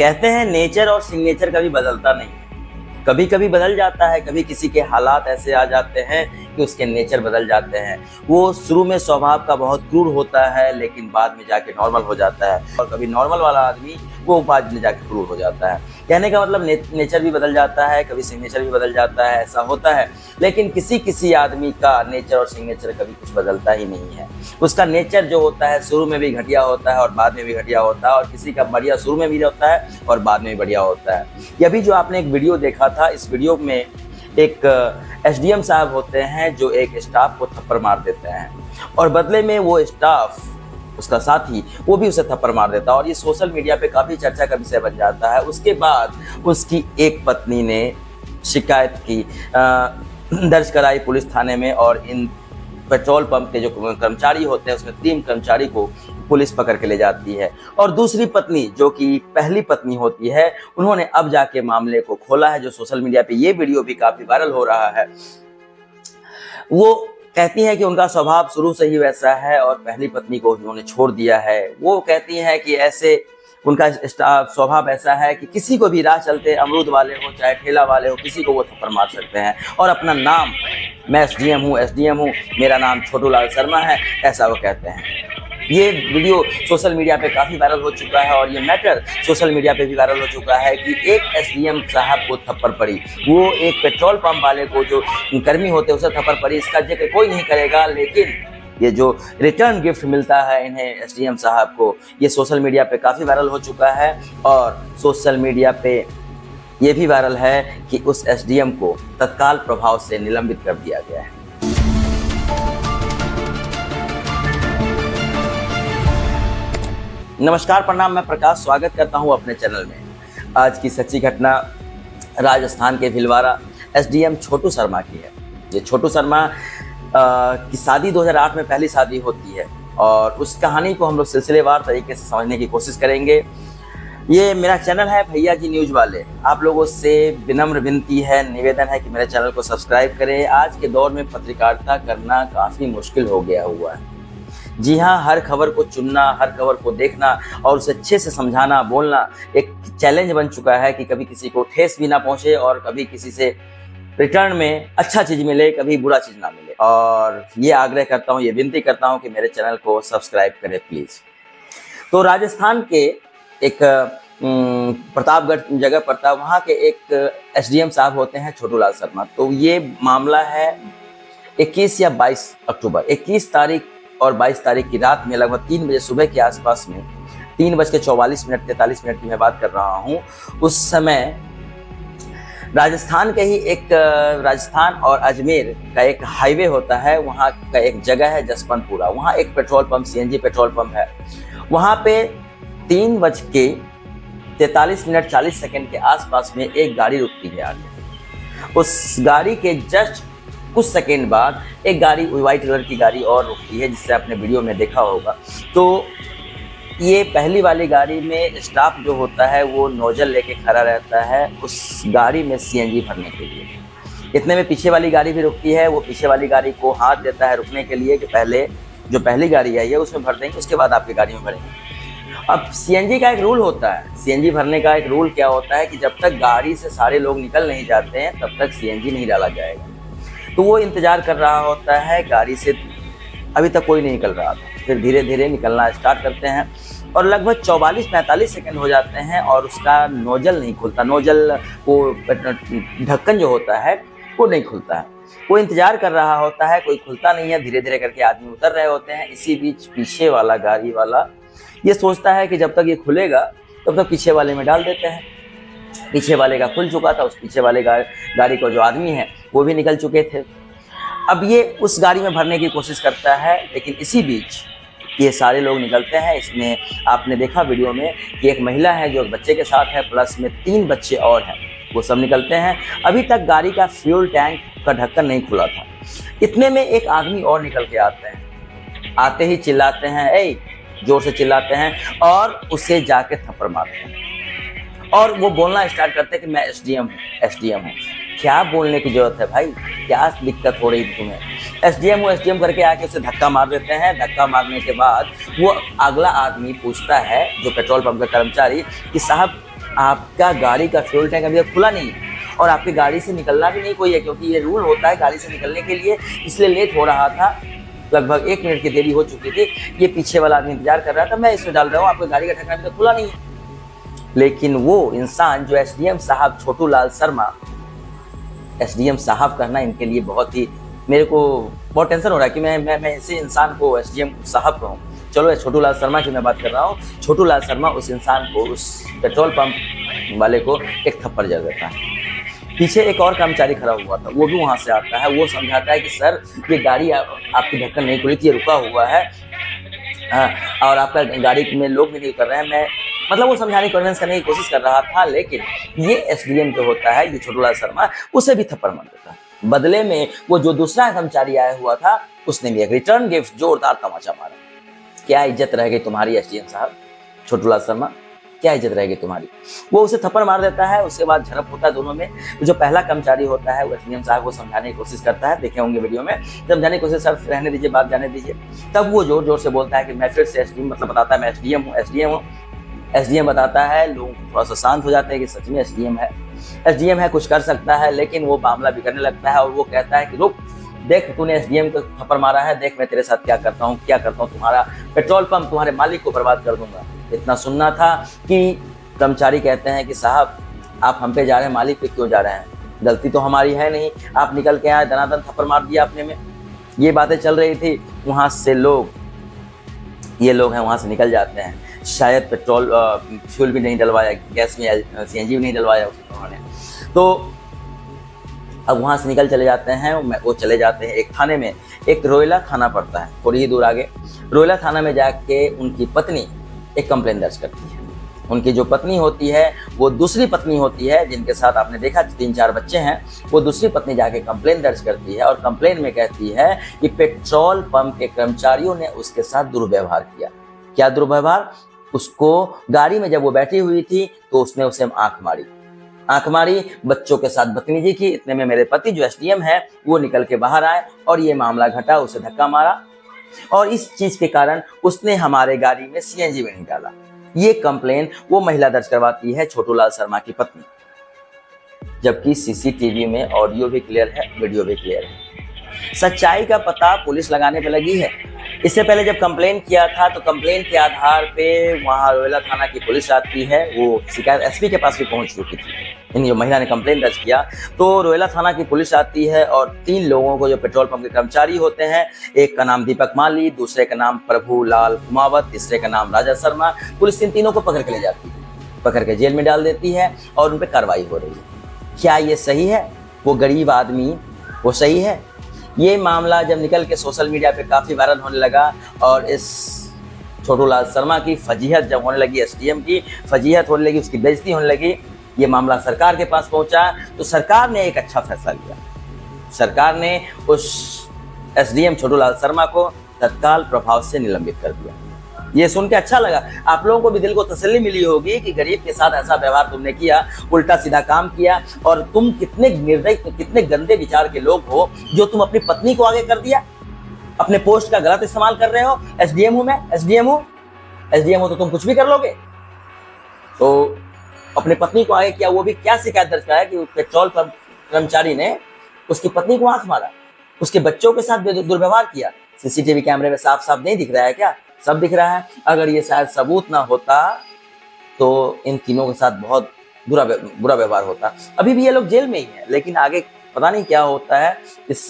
कहते हैं नेचर और सिग्नेचर कभी बदलता नहीं है। कभी कभी बदल जाता है, कभी किसी के हालात ऐसे आ जाते हैं कि उसके नेचर बदल जाते हैं। वो शुरू में स्वभाव का बहुत क्रूर होता है, लेकिन बाद में जाके नॉर्मल हो जाता है। और कभी नॉर्मल वाला आदमी वो बाद में जाके क्रूर हो जाता है। कहने का मतलब नेचर भी बदल जाता है, कभी सिग्नेचर भी बदल जाता है, ऐसा होता है। लेकिन किसी किसी आदमी का नेचर और सिग्नेचर कभी कुछ बदलता ही नहीं है। उसका नेचर जो होता है शुरू में भी घटिया होता है और बाद में भी घटिया होता है, और किसी का बढ़िया शुरू में भी होता है और बाद में भी बढ़िया होता है। ये अभी जो आपने एक वीडियो देखा था, इस वीडियो में एक एसडीएम साहब होते हैं जो एक स्टाफ को थप्पड़ मार देते हैं, और बदले में वो स्टाफ, उसका साथी, वो भी उसे थप्पड़ मार देता है, और ये सोशल मीडिया पे काफ़ी चर्चा का विषय बन जाता है। उसके बाद उसकी एक पत्नी ने शिकायत की, दर्ज कराई पुलिस थाने में, और इन पेट्रोल पंप के जो कर्मचारी होते हैं उसमें 3 कर्मचारी को पुलिस पकड़ के ले जाती है। और दूसरी पत्नी, जो कि पहली पत्नी होती है, उन्होंने अब जाके मामले को खोला है, जो सोशल मीडिया पे ये वीडियो भी काफ़ी वायरल हो रहा है। वो कहती हैं कि उनका स्वभाव शुरू से ही वैसा है और पहली पत्नी को उन्होंने छोड़ दिया है। वो कहती हैं कि ऐसे उनका स्वभाव ऐसा है कि किसी को भी राह चलते, अमरूद वाले हो चाहे ठेला वाले हो, किसी को वो थप्पड़ मार सकते हैं, और अपना नाम, मैं एसडीएम हूँ, मेरा नाम छोटू लाल शर्मा है, ऐसा वो कहते हैं। ये वीडियो सोशल मीडिया पे काफ़ी वायरल हो चुका है, और ये मैटर सोशल मीडिया पे भी वायरल हो चुका है कि एक एसडीएम साहब को थप्पड़ पड़ी, वो एक पेट्रोल पंप वाले को, जो कर्मी होते हैं, उसे थप्पड़ पड़ी। इसका जिक्र कोई नहीं करेगा, लेकिन ये जो रिटर्न गिफ्ट मिलता है इन्हें एसडीएम साहब को, ये सोशल मीडिया पे काफ़ी वायरल हो चुका है। और सोशल मीडिया पे ये भी वायरल है कि उस एसडीएम को तत्काल प्रभाव से निलंबित कर दिया गया है। नमस्कार, प्रणाम, मैं प्रकाश स्वागत करता हूं अपने चैनल में। आज की सच्ची घटना राजस्थान के भिलवाड़ा एसडीएम छोटू शर्मा की है। ये छोटू शर्मा की शादी 2008 में पहली शादी होती है, और उस कहानी को हम लोग सिलसिलेवार तरीके से समझने की कोशिश करेंगे। ये मेरा चैनल है भैया जी न्यूज़ वाले। आप लोगों से विनम्र विनती है, निवेदन है कि मेरे चैनल को सब्सक्राइब करें। आज के दौर में पत्रकारिता करना काफ़ी मुश्किल हो गया हुआ है। जी हाँ, हर खबर को चुनना, हर खबर को देखना और उसे अच्छे से समझाना, बोलना एक चैलेंज बन चुका है कि कभी किसी को ठेस भी ना पहुँचे और कभी किसी से रिटर्न में अच्छा चीज़ मिले, कभी बुरा चीज़ ना मिले। और ये आग्रह करता हूँ, ये विनती करता हूँ कि मेरे चैनल को सब्सक्राइब करें प्लीज़। तो राजस्थान के एक प्रतापगढ़ जगह पड़ता है, वहाँ के एक एसडीएम साहब होते हैं छोटू लाल शर्मा। तो ये मामला है 21 या 22 अक्टूबर, 21 तारीख और 22 तारीख की रात में लगभग 3 बजे सुबह के आसपास में, 3:44 43 की मैं बात कर रहा हूँ। उस समय राजस्थान के ही एक राजस्थान और अजमेर का एक हाईवे होता है, वहाँ का एक जगह है जसवंतपुरा। वहाँ एक petrol pump, CNG petrol pump है। वहाँ पे 3:43 40 के आसपास में एक गाड़ी रुकती है आगे। उस गाड़ी के जस्ट कुछ सेकेंड बाद एक गाड़ी, व्हाइट कलर की गाड़ी और रुकती है, जिससे आपने वीडियो में देखा होगा। तो ये पहली वाली गाड़ी में स्टाफ जो होता है वो नोजल लेके खड़ा रहता है उस गाड़ी में सीएनजी भरने के लिए। इतने में पीछे वाली गाड़ी भी रुकती है। वो पीछे वाली गाड़ी को हाथ देता है रुकने के लिए कि पहले जो पहली गाड़ी आई है उसमें भर देंगे, उसके बाद आपकी गाड़ी में भरेंगे। अब सीएनजी का एक रूल होता है, सीएनजी भरने का एक रूल क्या होता है कि जब तक गाड़ी से सारे लोग निकल नहीं जाते हैं तब तक सीएनजी नहीं डाला जाएगा। तो वो इंतज़ार कर रहा होता है, गाड़ी से अभी तक कोई नहीं निकल रहा था। फिर धीरे धीरे निकलना स्टार्ट करते हैं और लगभग 44-45 सेकंड हो जाते हैं और उसका नोजल नहीं खुलता। नोजल को ढक्कन जो होता है वो नहीं खुलता है। वो इंतज़ार कर रहा होता है, कोई खुलता नहीं है। धीरे धीरे करके आदमी उतर रहे होते हैं। इसी बीच पीछे वाला गाड़ी वाला ये सोचता है कि जब तक ये खुलेगा तब तक पीछे वाले में डाल देते हैं। पीछे वाले का खुल चुका था। उस पीछे वाले गाड़ी को जो आदमी है वो भी निकल चुके थे। अब ये उस गाड़ी में भरने की कोशिश करता है, लेकिन इसी बीच ये सारे लोग निकलते हैं। इसमें आपने देखा वीडियो में कि एक महिला है जो बच्चे के साथ है, प्लस में 3 बच्चे और हैं, वो सब निकलते हैं। अभी तक गाड़ी का फ्यूल टैंक का ढक्कन नहीं खुला था। इतने में एक आदमी और निकल के आते हैं। आते ही चिल्लाते हैं, ए, जोर से चिल्लाते हैं और उसे जाके थप्पड़ मारते हैं। और वो बोलना स्टार्ट करते हैं कि मैं एसडीएम हूँ। क्या बोलने की जरूरत है भाई, क्या दिक्कत हो रही थी तुम्हें? एसडीएम करके आके उसे धक्का मार देते हैं। धक्का मारने के बाद वो अगला आदमी पूछता है, जो पेट्रोल पंप का कर्मचारी, कि साहब आपका गाड़ी का फ्यूल टैंक अभी तक खुला नहीं है और आपकी गाड़ी से निकलना भी नहीं कोई है, क्योंकि ये रूल होता है गाड़ी से निकलने के लिए, इसलिए लेट हो रहा था। लगभग 1 मिनट की देरी हो चुकी थी। ये पीछे वाला आदमी इंतजार कर रहा था, मैं इसमें डाल रहा हूँ, आपकी गाड़ी का ढक्कन अभी तक खुला नहीं है। लेकिन वो इंसान जो एसडीएम साहब छोटू लाल शर्मा, एसडीएम साहब कहना इनके लिए बहुत ही, मेरे को बहुत टेंशन हो रहा है कि मैं इसी इंसान को एसडीएम साहब कहूँ। चलो छोटू लाल शर्मा की मैं बात कर रहा हूँ। छोटू लाल शर्मा उस इंसान को, उस पेट्रोल पंप वाले को एक थप्पड़ जड़ देता है। पीछे एक और कर्मचारी खड़ा हुआ था, वो भी वहां से आता है, वो समझाता है कि सर ये गाड़ी आपकी ढक्कन नहीं खुली थी, ये रुका हुआ है, और आपका गाड़ी में लोग भी नहीं कर रहे हैं। मैं मतलब वो समझाने की कन्विंस करने की कोशिश कर रहा था, लेकिन ये एसडीएम जो होता है, ये छोटू लाल शर्मा, उसे भी थप्पड़ मार देता है। बदले में वो जो दूसरा कर्मचारी आया हुआ था, उसने भी एक रिटर्न गिफ्ट जोरदार तमाचा मारा। क्या इज्जत रह गई तुम्हारी एसडीएम साहब, छोटू लाल शर्मा, क्या इज्जत रहेगी तुम्हारी। वो उसे थप्पड़ मार देता है। उसके बाद झड़प होता है दोनों में। जो पहला कर्मचारी होता है वो एसडीएम साहब को समझाने की कोशिश करता है, देखे होंगे वीडियो में, समझाने की कोशिश, सर रहने दीजिए, बात जाने दीजिए। तब वो जोर जोर से बोलता है कि मैं फिर से एसडीएम, मतलब बताता है मैं एसडीएम हूँ, एसडीएम हूँ। एसडीएम बताता है, लोग थोड़ा सा शांत हो जाते हैं कि सच में एसडीएम है, एसडीएम है, कुछ कर सकता है। लेकिन वो मामला बिगड़ने लगता है और वो कहता है कि रुक, देख तूने एसडीएम को थप्पड़ मारा है, देख मैं तेरे साथ क्या करता हूँ, तुम्हारा पेट्रोल पंप, तुम्हारे मालिक को बर्बाद कर दूंगा। इतना सुनना था कि कर्मचारी कहते हैं कि साहब आप हम पे जा रहे हैं, मालिक पे क्यों जा रहे हैं, गलती तो हमारी है नहीं, आप निकल के आए, दनादन थप्पड़ मार दिया आपने में। ये बातें चल रही थी। वहाँ से लोग, ये लोग हैं, वहाँ से निकल जाते हैं। शायद पेट्रोल फ्यूल भी नहीं डलवाया, गैस में सीएनजी भी नहीं डलवाया उन्होंने। तो अब वहाँ से निकल चले जाते हैं। वो चले जाते हैं एक थाने में, एक रोयला थाना पड़ता है थोड़ी ही दूर आगे। रोयला थाना में जाके उनकी पत्नी एक कंप्लेन दर्ज करती है। उनकी जो पत्नी होती है वो दूसरी पत्नी होती है, जिनके साथ आपने देखा 3-4 बच्चे हैं। वो दूसरी पत्नी जाके कंप्लेन दर्ज करती है और कंप्लेन में कहती है कि पेट्रोल पंप के कर्मचारियों ने उसके साथ दुर्व्यवहार किया। क्या दुर्व्यवहार? उसको गाड़ी में जब वो बैठी हुई थी तो उसने उसे आंख मारी, बच्चों के साथ बदतमीजी की। इतने में मेरे पति जो एसडीएम है वो निकल के बाहर आए और ये मामला घटा, उसे धक्का मारा और इस चीज के कारण उसने हमारे गाड़ी में सीएनजी भी नहीं डाला। ये कंप्लेन वो महिला दर्ज करवाती है, छोटू लाल शर्मा की पत्नी, जबकि सीसीटीवी में ऑडियो भी क्लियर है, वीडियो भी क्लियर है। सच्चाई का पता पुलिस लगाने पे लगी है। इससे पहले जब कंप्लेन किया था तो कंप्लेन के आधार पे वहाँ रोयला थाना की पुलिस आती है, वो शिकायत एसपी के पास भी पहुंच चुकी थी। इन जो महिला ने कंप्लेन दर्ज किया तो रोयला थाना की पुलिस आती है और 3 लोगों को, जो पेट्रोल पंप के कर्मचारी होते हैं, एक का नाम दीपक माली, दूसरे का नाम प्रभु लाल कुमावत, तीसरे का नाम राजा शर्मा, पुलिस इन तीनों को पकड़ के ले जाती है, पकड़ के जेल में डाल देती है और उन पर कार्रवाई हो रही है। क्या ये सही है? वो गरीब आदमी, वो सही है? ये मामला जब निकल के सोशल मीडिया पे काफ़ी वायरल होने लगा और इस छोटू लाल शर्मा की फजीहत जब होने लगी, एसडीएम की फजीहत होने लगी, उसकी बेइज्जती होने लगी, ये मामला सरकार के पास पहुंचा तो सरकार ने एक अच्छा फैसला लिया। सरकार ने उस एसडीएम छोटू लाल शर्मा को तत्काल प्रभाव से निलंबित कर दिया। ये सुन के अच्छा लगा। आप लोगों को भी दिल को तसल्ली मिली होगी कि गरीब के साथ ऐसा व्यवहार तुमने किया, उल्टा सीधा काम किया, और तुम कितने निर्दयी, कितने गंदे विचार के लोग हो जो तुम अपनी पत्नी को आगे कर दिया, अपने पोस्ट का गलत इस्तेमाल कर रहे हो। एसडीएम हूं मैं, एसडीएम हूं तो तुम कुछ भी कर लोगे। तो अपने पत्नी को आगे किया, वो भी क्या शिकायत दर्ज कराया कि पेट्रोल पंप कर्मचारी ने उसकी पत्नी को आंख मारा, उसके बच्चों के साथ दुर्व्यवहार किया। सीसीटीवी कैमरे में साफ साफ नहीं दिख रहा है क्या? सब दिख रहा है। अगर ये शायद सबूत ना होता तो इन तीनों के साथ बहुत बुरा व्यवहार होता। अभी भी ये लोग जेल में ही हैं, लेकिन आगे पता नहीं क्या होता है। इस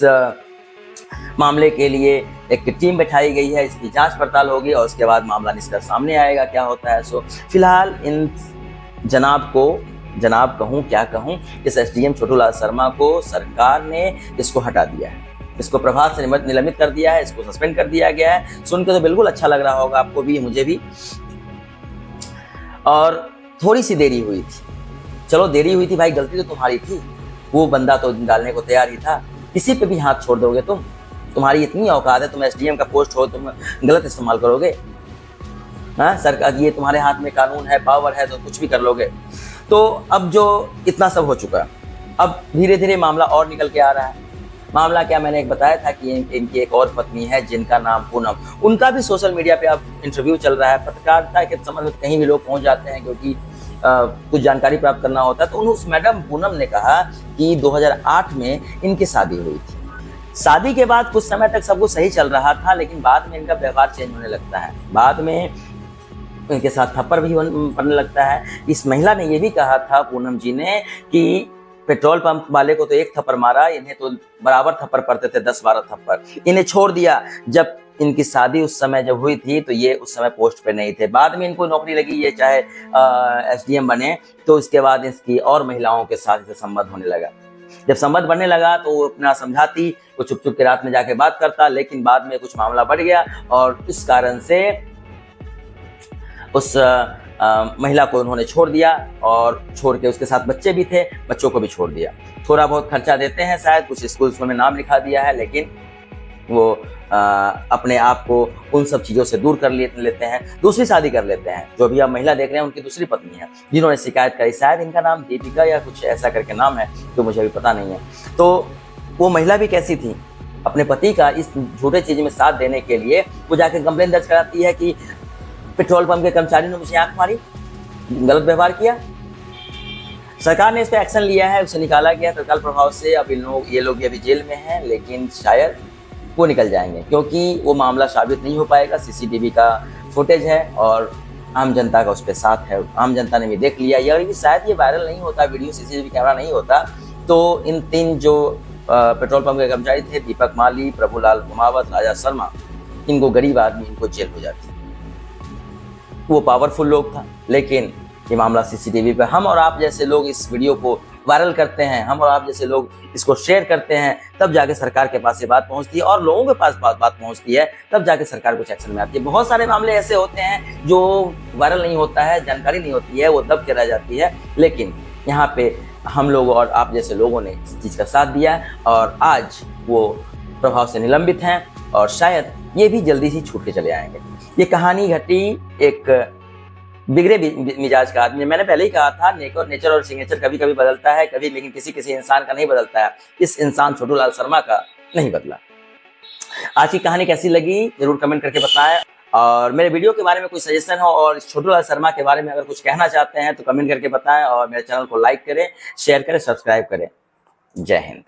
मामले के लिए एक टीम बैठाई गई है, इसकी जांच पड़ताल होगी और उसके बाद मामला निष्कर्ष सामने आएगा क्या होता है। सो फिलहाल इन जनाब कहूँ क्या कहूँ, इस एसडीएम छोटू लाल शर्मा को सरकार ने इसको हटा दिया है, इसको प्रभाव से निलंबित कर दिया है, इसको सस्पेंड कर दिया गया है। सुन के तो बिल्कुल अच्छा लग रहा होगा आपको भी, मुझे भी। और थोड़ी सी देरी हुई थी, चलो देरी हुई थी भाई, गलती तो तुम्हारी थी। वो बंदा तो डालने को तैयार ही था, किसी पे भी हाथ छोड़ दोगे तुम? तुम्हारी इतनी औकात है, तुम एसडीएम का पोस्ट हो, तुम गलत इस्तेमाल करोगे? हाँ, सरकार, ये तुम्हारे हाथ में कानून है, पावर है, तो कुछ भी कर लोगे। तो अब जो इतना सब हो चुका, अब धीरे धीरे मामला और निकल के आ रहा है। मामला क्या, मैंने एक बताया था कि इनकी एक और पत्नी है जिनका नाम पूनम, उनका भी सोशल मीडिया पे अब इंटरव्यू चल रहा है। पत्रकारिता के समझ में कहीं भी लोग पहुंच जाते हैं, क्योंकि कुछ जानकारी प्राप्त करना होता है, तो उस मैडम पूनम ने कहा कि 2008 में इनकी शादी हुई थी। शादी के बाद कुछ समय तक सब कुछ सही चल रहा था, लेकिन बाद में इनका व्यवहार चेंज होने लगता है। बाद में इनके साथ थप्पड़ भी पड़ने लगता है। इस महिला ने ये भी कहा था, पूनम जी ने, कि पेट्रोल पंप वाले को तो एक थप्पड़ मारा, इन्हें तो बराबर थप्पड़ पड़ते थे, 10-12 थप्पड़। इन्हें छोड़ दिया। जब इनकी शादी उस समय जब हुई थी तो ये उस समय पोस्ट पे नहीं थे। बाद में इनको नौकरी लगी, ये चाहे SDM बने, तो इसके बाद इसकी और महिलाओं के साथ इसे संबंध होने लगा। जब संबंध बनने लगा तो वो अपना समझाती, वो चुप चुप के रात में जाके बात करता, लेकिन बाद में कुछ मामला बढ़ गया और इस कारण से उस महिला को उन्होंने छोड़ दिया और छोड़ के उसके साथ बच्चे भी थे, बच्चों को भी छोड़ दिया। थोड़ा बहुत खर्चा देते हैं, शायद कुछ स्कूल्स में नाम लिखा दिया है, लेकिन वो अपने आप को उन सब चीज़ों से दूर कर लेते हैं, दूसरी शादी कर लेते हैं। जो भी आप महिला देख रहे हैं उनकी दूसरी पत्नी है जिन्होंने शिकायत करी, शायद इनका नाम दीपिका या कुछ ऐसा करके नाम है, जो मुझे अभी पता नहीं है। तो वो महिला भी कैसी थी, अपने पति का इस झूठे चीज़ में साथ देने के लिए वो जाकर कंप्लेन दर्ज कराती है कि पेट्रोल पंप के कर्मचारी ने मुझे आंख मारी, गलत व्यवहार किया। सरकार ने इस पर एक्शन लिया है, उसे निकाला गया तत्काल प्रभाव से। अब ये लोग अभी जेल में हैं, लेकिन शायद वो निकल जाएंगे, क्योंकि वो मामला साबित नहीं हो पाएगा। CCTV का फुटेज है और आम जनता का उस पर साथ है, आम जनता ने भी देख लिया। ये शायद ये वायरल नहीं होता वीडियो, CCTV कैमरा नहीं होता, तो इन 3 जो पेट्रोल पंप के कर्मचारी थे, दीपक माली, प्रभुलाल कुमावत, राजा शर्मा, इनको गरीब आदमी इनको जेल हो जाती। वो पावरफुल लोग था, लेकिन ये मामला CCTV पे हम और आप जैसे लोग इस वीडियो को वायरल करते हैं, हम और आप जैसे लोग इसको शेयर करते हैं, तब जाके सरकार के पास ये बात पहुंचती है और लोगों के पास बात पहुंचती है, तब जाके सरकार कुछ एक्शन में आती है। बहुत सारे मामले ऐसे होते हैं जो वायरल नहीं होता है, जानकारी नहीं होती है, वो दब के रह जाती है, लेकिन यहाँ पे हम लोग और आप जैसे लोगों ने इस चीज़ का साथ दिया और आज वो प्रभाव से निलंबित हैं और शायद ये भी जल्दी ही छूट के चले आएंगे। ये कहानी घटी एक बिगड़े मिजाज का आदमी। मैंने पहले ही कहा था, नेचर और सिग्नेचर कभी कभी बदलता है, कभी, लेकिन किसी इंसान का नहीं बदलता है। इस इंसान छोटू लाल शर्मा का नहीं बदला। आज की कहानी कैसी लगी जरूर कमेंट करके बताएं, और मेरे वीडियो के बारे में कोई सजेशन हो और छोटू लाल शर्मा के बारे में अगर कुछ कहना चाहते हैं तो कमेंट करके बताएं, और मेरे चैनल को लाइक करें, शेयर करें, सब्सक्राइब करें। जय हिंद।